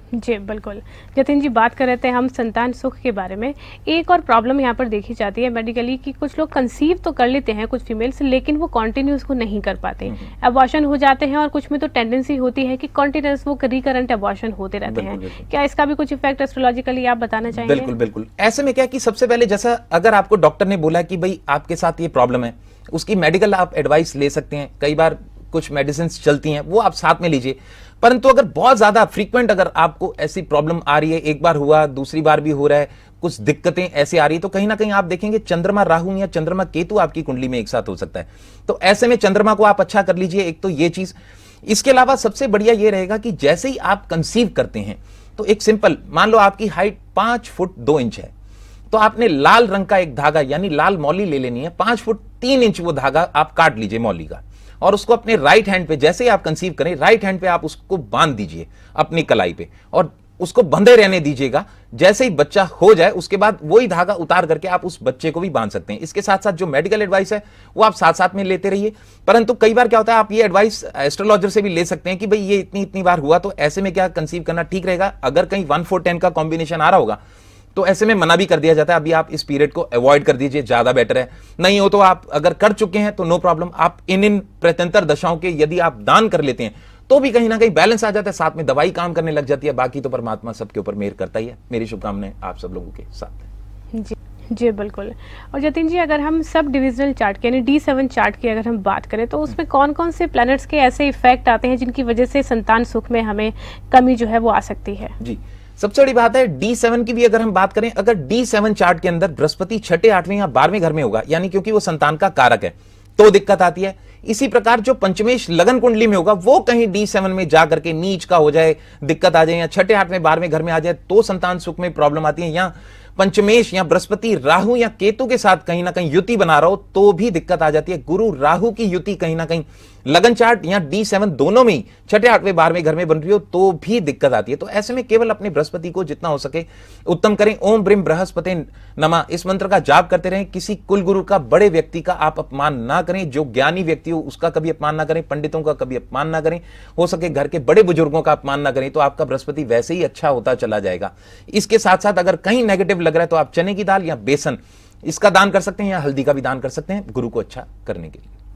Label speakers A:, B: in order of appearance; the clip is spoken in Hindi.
A: जी, बिल्कुल। जतिन जी, बात कर रहे थे हम संतान सुख के बारे में। एक और प्रॉब्लम यहाँ पर देखी जाती है मेडिकली कि कुछ लोग कंसीव तो कर लेते हैं कुछ फीमेल्स, लेकिन वो कंटिन्यू उसको नहीं कर पाते। अबॉर्शन हो जाते हैं और कुछ में तो टेंडेंसी होती है कि कंटीन्यूअस वो रिकरेंट अबॉर्शन होते रहते हैं।
B: बिल्कुल, बिल्कुल।
A: क्या इसका भी कुछ इफेक्ट एस्ट्रोलॉजिकली आप बताना चाहेंगे?
B: बिल्कुल, बिल्कुल। ऐसे में क्या है कि सबसे पहले जैसा अगर आपको डॉक्टर ने बोला कि भई आपके साथ ये प्रॉब्लम है, उसकी मेडिकल आप एडवाइस ले सकते हैं। कई बार कुछ मेडिसिन चलती हैं, वो आप साथ में लीजिए। परंतु अगर बहुत ज्यादा फ्रीक्वेंट अगर आपको ऐसी प्रॉब्लम आ रही है, एक बार हुआ, दूसरी बार भी हो रहा है, कुछ दिक्कतें ऐसे आ रही है, तो कहीं ना कहीं आप देखेंगे चंद्रमा राहु या चंद्रमा केतु आपकी कुंडली में एक साथ हो सकता है। तो ऐसे में चंद्रमा को आप अच्छा कर लीजिए, एक तो ये चीज। इसके अलावा सबसे बढ़िया ये रहेगा कि जैसे ही आप कंसीव करते हैं, तो एक सिंपल, मान लो आपकी हाइट 5 फुट 2 इंच है, तो आपने लाल रंग का एक धागा यानी लाल मौली ले लेनी है। 5 फुट 3 इंच वो धागा आप काट लीजिए मौली का, और उसको अपने राइट हैंड पे, जैसे ही आप कंसीव करें, राइट हैंड पे आप उसको बांध दीजिए अपनी कलाई पे, और उसको बंधे रहने दीजिएगा। जैसे ही बच्चा हो जाए, उसके बाद वही धागा उतार करके आप उस बच्चे को भी बांध सकते हैं। इसके साथ साथ जो मेडिकल एडवाइस है वो आप साथ साथ में लेते रहिए। परंतु कई बार क्या होता है, आप ये एडवाइस एस्ट्रोलॉजर से भी ले सकते हैं कि भाई ये इतनी इतनी बार हुआ, तो ऐसे में क्या कंसीव करना ठीक रहेगा। अगर कहीं 1 4 10 का कॉम्बिनेशन आ रहा होगा, तो ऐसे में मना भी कर दिया जाता है, अभी आप इस पीरियड को अवॉइड कर दीजिए, ज्यादा बेटर है। नहीं हो तो आप अगर कर चुके हैं तो नो प्रॉब्लम, आप इन प्रत्यंतर दशाओं के यदि आप दान कर लेते हैं तो भी कहीं ना कहीं बैलेंस आ जाता है, साथ में दवाई काम करने लग जाती है। बाकी तो परमात्मा सबके ऊपर मेहर करता ही है। मेरी शुभकामनाएं आप सब लोगों के साथ है।
A: जी जी, बिल्कुल। और जतिन जी, अगर हम सब डिविजनल चार्ट के यानी D7 चार्ट की अगर हम बात करें, तो उसमें कौन कौन से प्लैनेट्स के ऐसे इफेक्ट आते हैं जिनकी वजह से संतान सुख में हमें कमी जो है वो आ सकती है?
B: जी, सबसे बड़ी बात है D7 की भी अगर हम बात करें, अगर D7 चार्ट के अंदर बृहस्पति 6, 8वें या 12वें घर में होगा, यानी क्योंकि वो संतान का कारक है, तो दिक्कत आती है। इसी प्रकार जो पंचमेश लगन कुंडली में होगा, वो कहीं D7 में जाकर के नीच का हो जाए, दिक्कत आ जाए, या 6, 8वें 12वें घर में आ जाए, तो संतान सुख में प्रॉब्लम आती है। या पंचमेश या बृहस्पति राहु या केतु के साथ कहीं ना कहीं युति बना रहा हो, तो भी दिक्कत आ जाती है। गुरु राहु की युति कहीं ना कहीं लगन चार्ट या D7 दोनों में ही 6, 8वें 12वें घर में बन रही हो, तो भी दिक्कत आती है। तो ऐसे में केवल अपने बृहस्पति को जितना हो सके उत्तम करें। ओम ब्रीम बृहस्पति नमः, इस मंत्र का जाप करते रहें। किसी कुल गुरु का, बड़े व्यक्ति का आप अपमान ना करें। जो ज्ञानी व्यक्ति हो उसका कभी अपमान ना करें, पंडितों का कभी अपमान ना करें, हो सके घर के बड़े बुजुर्गों का अपमान ना करें, तो आपका बृहस्पति वैसे ही अच्छा होता चला जाएगा। इसके साथ साथ अगर कहीं नेगेटिव लग रहा है, तो आप चने की दाल या बेसन इसका दान कर सकते हैं, या हल्दी का भी दान कर सकते हैं गुरु को अच्छा करने के लिए।